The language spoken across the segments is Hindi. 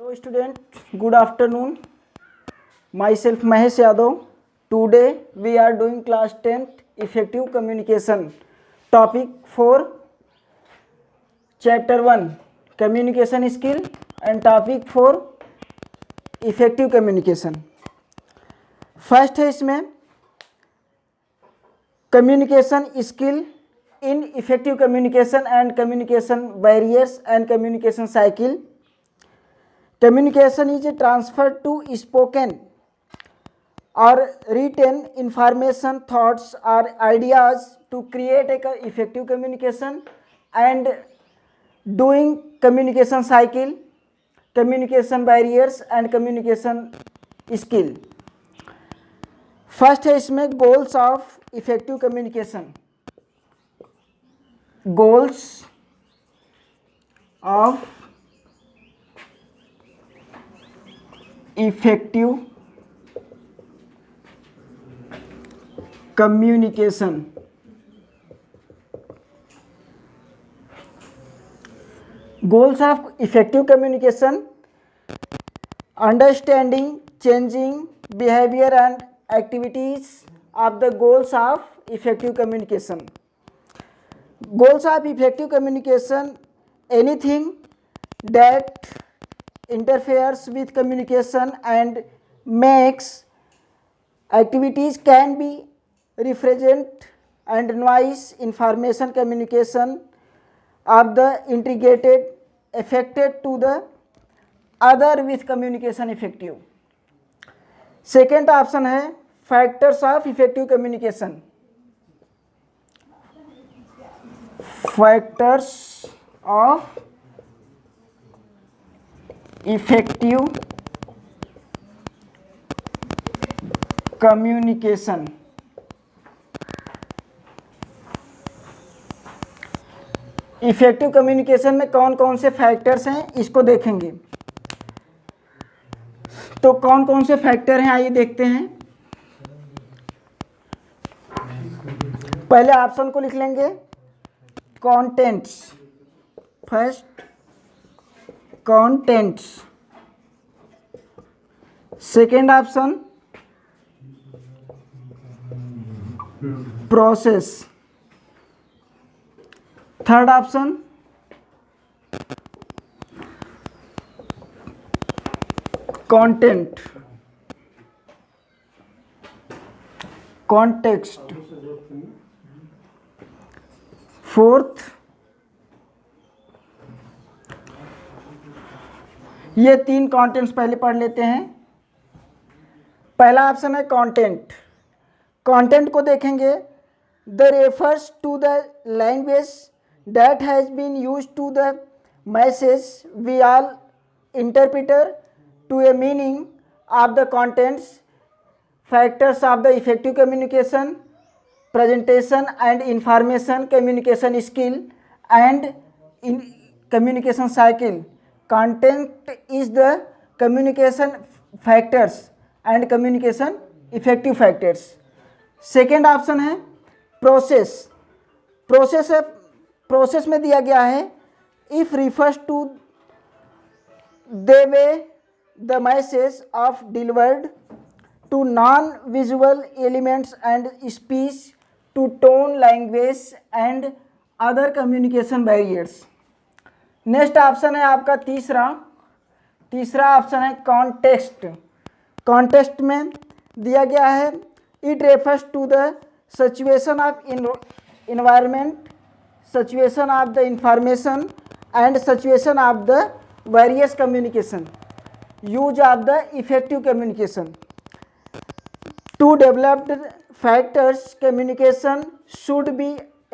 Hello student, good afternoon. Myself Mahesh Yadav. Today we are doing class 10th effective communication. Topic 4 chapter 1 communication skill and topic 4 effective communication. First है इसमें communication skill in effective communication and communication barriers and communication cycle. Communication is a transfer to spoken or written information, thoughts or ideas to create a effective communication and doing communication cycle, communication barriers and communication skill. First है इसमें goals of effective communication. Goals of effective communication. Goals of effective communication: understanding changing behaviour and activities of the goals of effective communication. Goals of effective communication: anything that interferes with communication and makes activities can be represent and noise information communication of the integrated affected to the other with communication effective. Second option है factors of effective communication. Factors of effective communication. Effective communication में कौन कौन से फैक्टर्स हैं इसको देखेंगे. तो कौन कौन से फैक्टर हैं आइए देखते हैं. पहले ऑप्शन को लिख लेंगे contents. First contents. Second option process. Third option content. Context. Fourth ये तीन कंटेंट्स पहले पढ़ लेते हैं. पहला ऑप्शन है कंटेंट. कंटेंट को देखेंगे. The refers to the language that has been used to the message we all interpreter to a meaning of the contents. Factors of the effective communication: presentation and information communication skill and in communication cycle. Content is the communication factors and communication effective factors. Second option है प्रोसेस. प्रोसेस है, प्रोसेस में दिया गया है if refers to the way the message of delivered to non-visual elements and speech to tone language and other communication barriers. Next option है आपका तीसरा ऑप्शन है कॉन्टेक्स्ट. कॉन्टेक्स्ट में दिया गया है it refers to the situation of environment, situation of the information and situation of the various communication. Use of the effective communication. To developed factors communication should be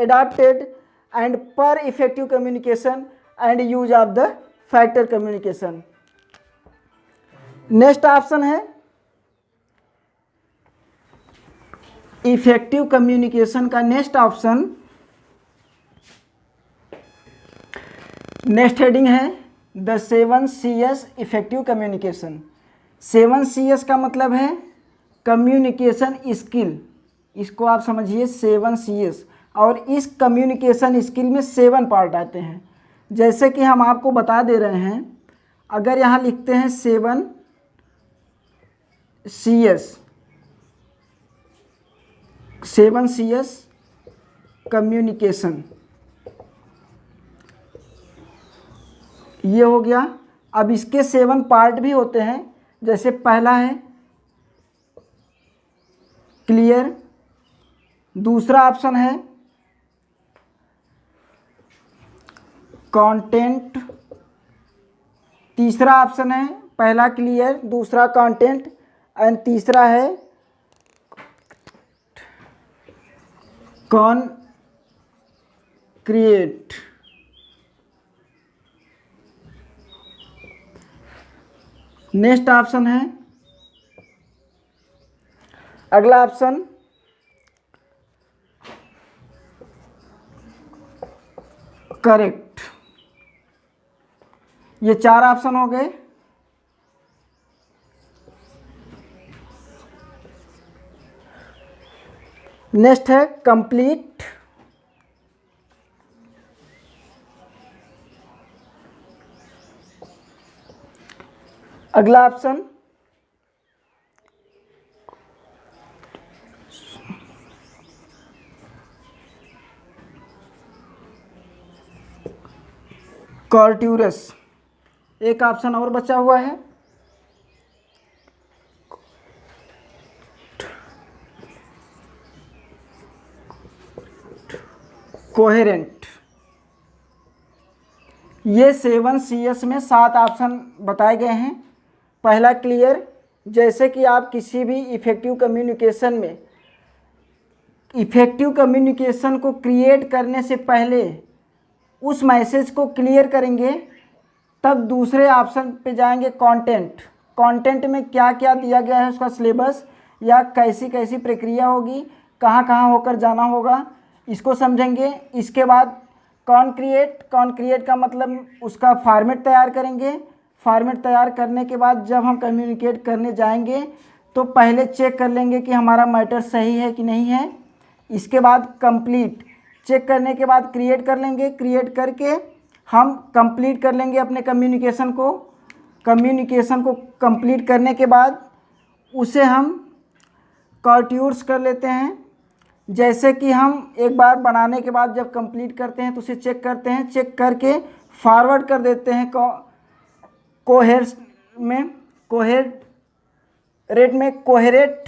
adapted and per effective communication and use of the factor communication. Next option है इफेक्टिव कम्युनिकेशन का नेक्स्ट ऑप्शन. नेक्स्ट हेडिंग है the 7 Cs effective communication. 7 Cs का मतलब है कम्युनिकेशन स्किल. इसको आप समझिए 7 Cs. और इस कम्युनिकेशन स्किल में 7 पार्ट आते हैं. जैसे कि हम आपको बता दे रहे हैं, अगर यहाँ लिखते हैं 7CS कम्युनिकेशन, ये हो गया। अब इसके 7 पार्ट भी होते हैं, जैसे पहला है क्लियर, दूसरा ऑप्शन है कंटेंट, तीसरा ऑप्शन है पहला क्लियर दूसरा कंटेंट एंड तीसरा है कॉन्क्रिएट। नेक्स्ट ऑप्शन है, अगला ऑप्शन करेक्ट। ये 4 ऑप्शन हो गए। नेक्स्ट है कंप्लीट, अगला ऑप्शन कॉर्ट्यूरस। एक ऑप्शन और बचा हुआ है कोहेरेंट। ये 7CS में 7 ऑप्शन बताए गए हैं। पहला क्लियर, जैसे कि आप किसी भी इफ़ेक्टिव कम्युनिकेशन में इफ़ेक्टिव कम्युनिकेशन को क्रिएट करने से पहले उस मैसेज को क्लियर करेंगे, तब दूसरे ऑप्शन पे जाएंगे कंटेंट। कंटेंट में क्या क्या दिया गया है, उसका सिलेबस या कैसी कैसी प्रक्रिया होगी, कहाँ कहाँ होकर जाना होगा, इसको समझेंगे। इसके बाद कॉन्क्रिएट, कॉन्क्रिएट का मतलब उसका फॉर्मेट तैयार करेंगे। फॉर्मेट तैयार करने के बाद जब हम कम्युनिकेट करने जाएंगे तो पहले चेक कर लेंगे कि हमारा मैटर सही है कि नहीं है। इसके बाद कंप्लीट, चेक करने के बाद क्रिएट कर लेंगे। क्रिएट करके हम कंप्लीट कर लेंगे अपने कम्युनिकेशन को। कम्युनिकेशन को कंप्लीट करने के बाद उसे हम कॉर्ट्यूर्स कर लेते हैं। जैसे कि हम एक बार बनाने के बाद जब कंप्लीट करते हैं तो उसे चेक करते हैं, चेक करके फॉरवर्ड कर देते हैं कोहेरेट में। कोहेरेट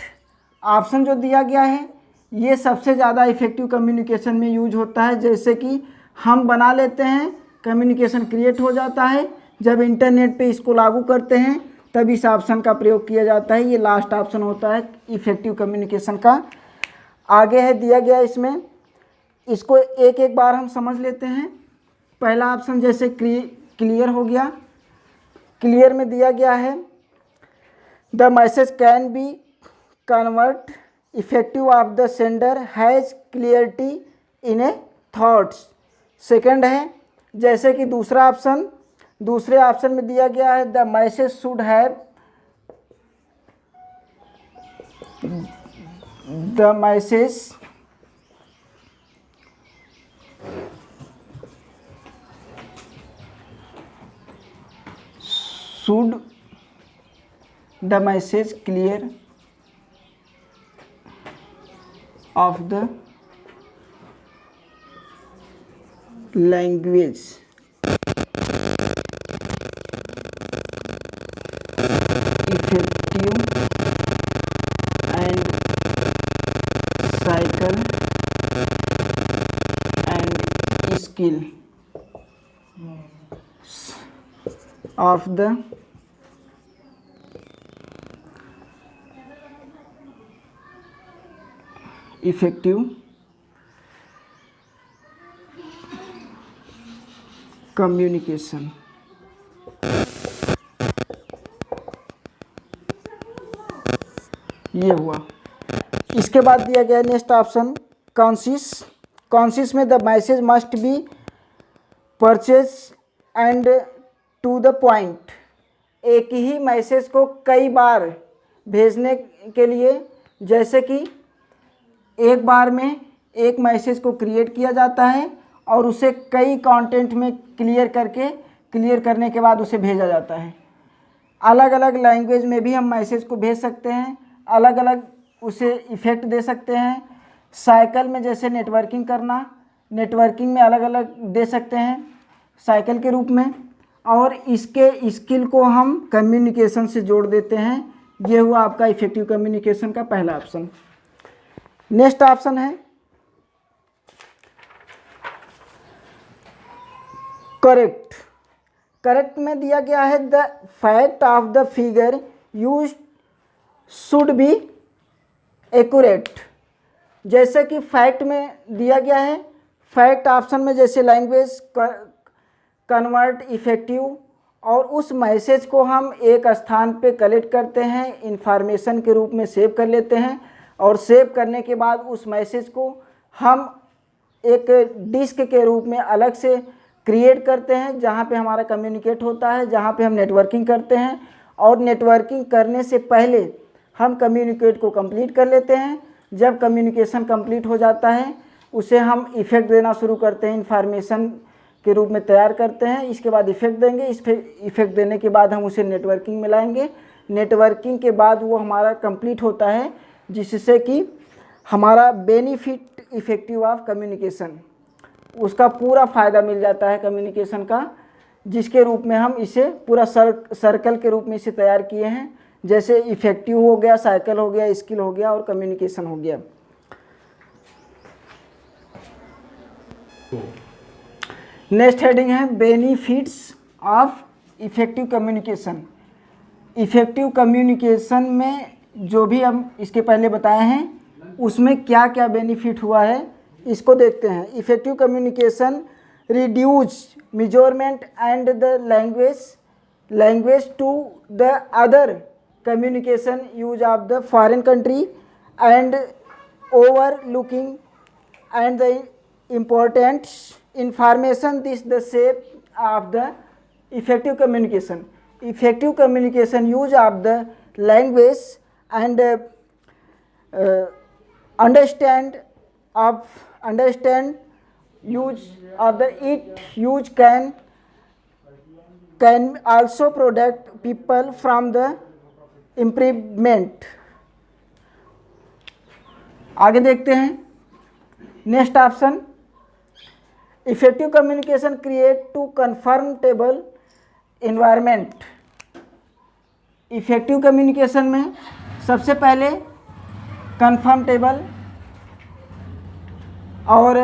ऑप्शन जो दिया गया है ये सबसे ज़्यादा इफ़ेक्टिव कम्युनिकेशन में यूज होता है। जैसे कि हम बना लेते हैं, कम्युनिकेशन क्रिएट हो जाता है, जब इंटरनेट पे इसको लागू करते हैं तब इस ऑप्शन का प्रयोग किया जाता है। ये लास्ट ऑप्शन होता है इफ़ेक्टिव कम्युनिकेशन का। आगे है दिया गया इसमें, इसको एक एक बार हम समझ लेते हैं। पहला ऑप्शन जैसे क्लियर हो गया। क्लियर में दिया गया है the message can be convert effective of the sender has clarity in A thoughts. Second है जैसे कि दूसरे ऑप्शन में दिया गया है the message should have the message clear of the language effective and cycle and skill of the effective communication। ये हुआ। इसके बाद दिया गया नेक्स्ट ऑप्शन कॉन्सिस में the message must be precise and to the point. एक ही मैसेज को कई बार भेजने के लिए, जैसे कि एक बार में एक मैसेज को क्रिएट किया जाता है और उसे कई कंटेंट में क्लियर करने के बाद उसे भेजा जाता है। अलग अलग लैंग्वेज में भी हम मैसेज को भेज सकते हैं, अलग अलग उसे इफ़ेक्ट दे सकते हैं। साइकिल में जैसे नेटवर्किंग करना, नेटवर्किंग में अलग अलग दे सकते हैं साइकिल के रूप में, और इसके स्किल को हम कम्युनिकेशन से जोड़ देते हैं। ये हुआ आपका इफेक्टिव कम्युनिकेशन का पहला ऑप्शन। नेक्स्ट ऑप्शन है करेक्ट। करेक्ट में दिया गया है the fact of the figure use should be accurate. जैसे कि फैक्ट में दिया गया है, फैक्ट ऑप्शन में जैसे लैंग्वेज कन्वर्ट इफेक्टिव, और उस मैसेज को हम एक स्थान पे कलेक्ट करते हैं, इंफॉर्मेशन के रूप में सेव कर लेते हैं, और सेव करने के बाद उस मैसेज को हम एक डिस्क के रूप में अलग से क्रिएट करते हैं, जहाँ पे हमारा कम्युनिकेट होता है, जहाँ पे हम नेटवर्किंग करते हैं। और नेटवर्किंग करने से पहले हम कम्युनिकेट को कंप्लीट कर लेते हैं। जब कम्युनिकेशन कंप्लीट हो जाता है उसे हम इफ़ेक्ट देना शुरू करते हैं, इंफॉर्मेशन के रूप में तैयार करते हैं। इसके बाद इफ़ेक्ट देंगे, इस इफ़ेक्ट देने के बाद हम उसे नेटवर्किंग में लाएंगे। नेटवर्किंग के बाद वो हमारा कंप्लीट होता है, जिससे कि हमारा बेनिफिट इफ़ेक्टिव ऑफ कम्युनिकेशन, उसका पूरा फ़ायदा मिल जाता है कम्युनिकेशन का, जिसके रूप में हम इसे पूरा सर्कल के रूप में इसे तैयार किए हैं। जैसे इफ़ेक्टिव हो गया, साइकिल हो गया, स्किल हो गया और कम्युनिकेशन हो गया। नेक्स्ट हेडिंग है benefits of effective communication. Effective communication में जो भी हम इसके पहले बताए हैं उसमें क्या क्या बेनिफिट हुआ है इसको देखते हैं। Effective communication reduce measurement and the language to the other communication use of the foreign country and overlooking and the important information. This the shape of the effective communication. Effective communication use of the language and understand use of the it use can also protect people from the imprisonment. आगे देखते हैं next option, effective communication create to comfortable environment. Effective communication में सबसे पहले कंफर्टेबल और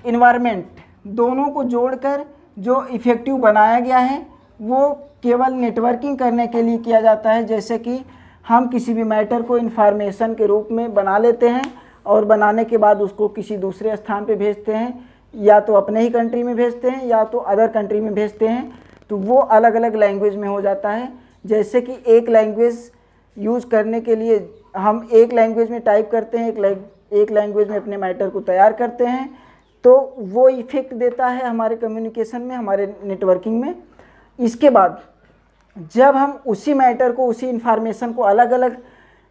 एनवायरनमेंट दोनों को जोड़कर जो इफ़ेक्टिव बनाया गया है वो केवल नेटवर्किंग करने के लिए किया जाता है। जैसे कि हम किसी भी मैटर को इन्फॉर्मेशन के रूप में बना लेते हैं और बनाने के बाद उसको किसी दूसरे स्थान पे भेजते हैं, या तो अपने ही कंट्री में भेजते हैं या तो अदर कंट्री में भेजते हैं, तो वो अलग अलग लैंग्वेज में हो जाता है। जैसे कि एक लैंग्वेज यूज़ करने के लिए हम एक लैंग्वेज में टाइप करते हैं, एक लैंग्वेज में अपने मैटर को तैयार करते हैं, तो वो इफ़ेक्ट देता है हमारे कम्युनिकेशन में, हमारे नेटवर्किंग में। इसके बाद जब हम उसी मैटर को, उसी इन्फॉर्मेशन को अलग अलग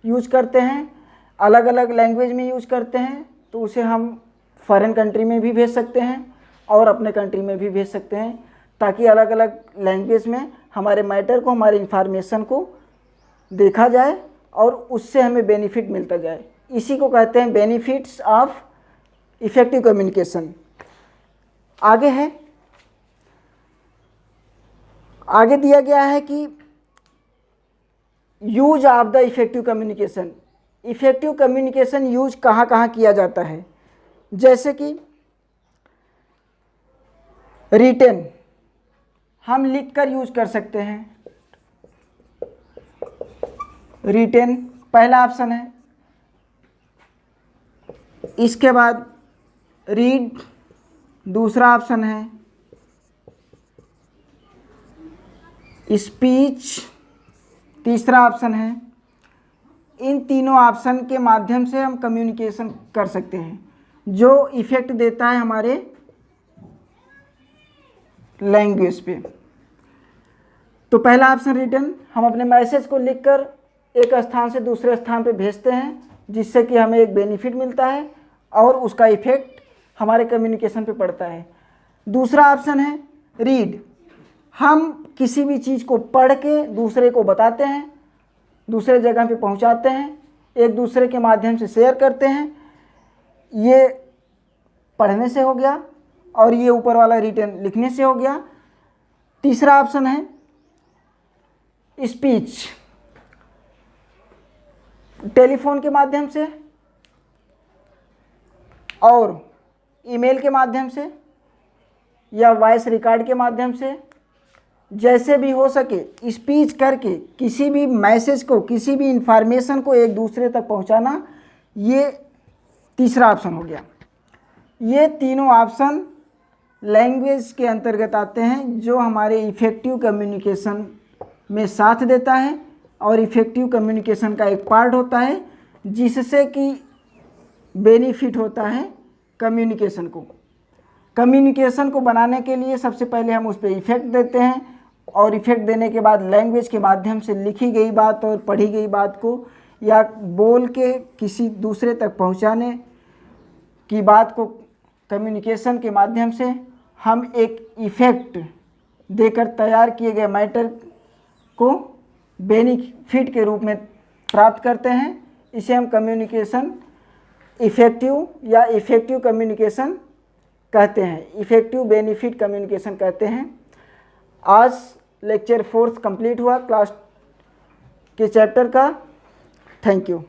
यूज करते हैं, अलग अलग लैंग्वेज में यूज करते हैं, तो उसे हम फॉरेन कंट्री में भी भेज सकते हैं और अपने कंट्री में भी भेज सकते हैं, ताकि अलग अलग लैंग्वेज में हमारे मैटर को, हमारे इन्फॉर्मेशन को देखा जाए और उससे हमें बेनिफिट मिलता जाए। इसी को कहते हैं बेनिफिट्स ऑफ इफ़ेक्टिव कम्युनिकेशन। आगे है, आगे दिया गया है कि use of the effective communication. Effective communication use कहाँ कहाँ किया जाता है। जैसे कि रिटेन हम लिखकर यूज कर सकते हैं, रिटेन पहला ऑप्शन है। इसके बाद रीड दूसरा ऑप्शन है, स्पीच तीसरा ऑप्शन है। इन तीनों ऑप्शन के माध्यम से हम कम्युनिकेशन कर सकते हैं, जो इफ़ेक्ट देता है हमारे लैंग्वेज पे। तो पहला ऑप्शन रिटन, हम अपने मैसेज को लिखकर एक स्थान से दूसरे स्थान पे भेजते हैं, जिससे कि हमें एक बेनिफिट मिलता है और उसका इफ़ेक्ट हमारे कम्युनिकेशन पे पड़ता है। दूसरा ऑप्शन है रीड, हम किसी भी चीज़ को पढ़ के दूसरे को बताते हैं, दूसरे जगह पे पहुंचाते हैं, एक दूसरे के माध्यम से शेयर करते हैं। ये पढ़ने से हो गया और ये ऊपर वाला रिटन लिखने से हो गया। तीसरा ऑप्शन है स्पीच, टेलीफोन के माध्यम से और ईमेल के माध्यम से या वॉइस रिकॉर्ड के माध्यम से, जैसे भी हो सके स्पीच करके किसी भी मैसेज को, किसी भी इंफॉर्मेशन को एक दूसरे तक पहुंचाना, ये तीसरा ऑप्शन हो गया। ये तीनों ऑप्शन लैंग्वेज के अंतर्गत आते हैं जो हमारे इफ़ेक्टिव कम्युनिकेशन में साथ देता है और इफ़ेक्टिव कम्युनिकेशन का एक पार्ट होता है, जिससे कि बेनिफिट होता है कम्युनिकेशन को। कम्युनिकेशन को बनाने के लिए सबसे पहले हम उस पर इफ़ेक्ट देते हैं और इफ़ेक्ट देने के बाद लैंग्वेज के माध्यम से लिखी गई बात और पढ़ी गई बात को या बोल के किसी दूसरे तक पहुंचाने की बात को कम्युनिकेशन के माध्यम से हम एक इफ़ेक्ट देकर तैयार किए गए मैटर को बेनिफिट के रूप में प्राप्त करते हैं। इसे हम कम्युनिकेशन इफ़ेक्टिव या इफ़ेक्टिव कम्युनिकेशन कहते हैं, इफ़ेक्टिव बेनिफिट कम्युनिकेशन कहते हैं। आज लेक्चर 4 कंप्लीट हुआ क्लास के चैप्टर का। Thank you.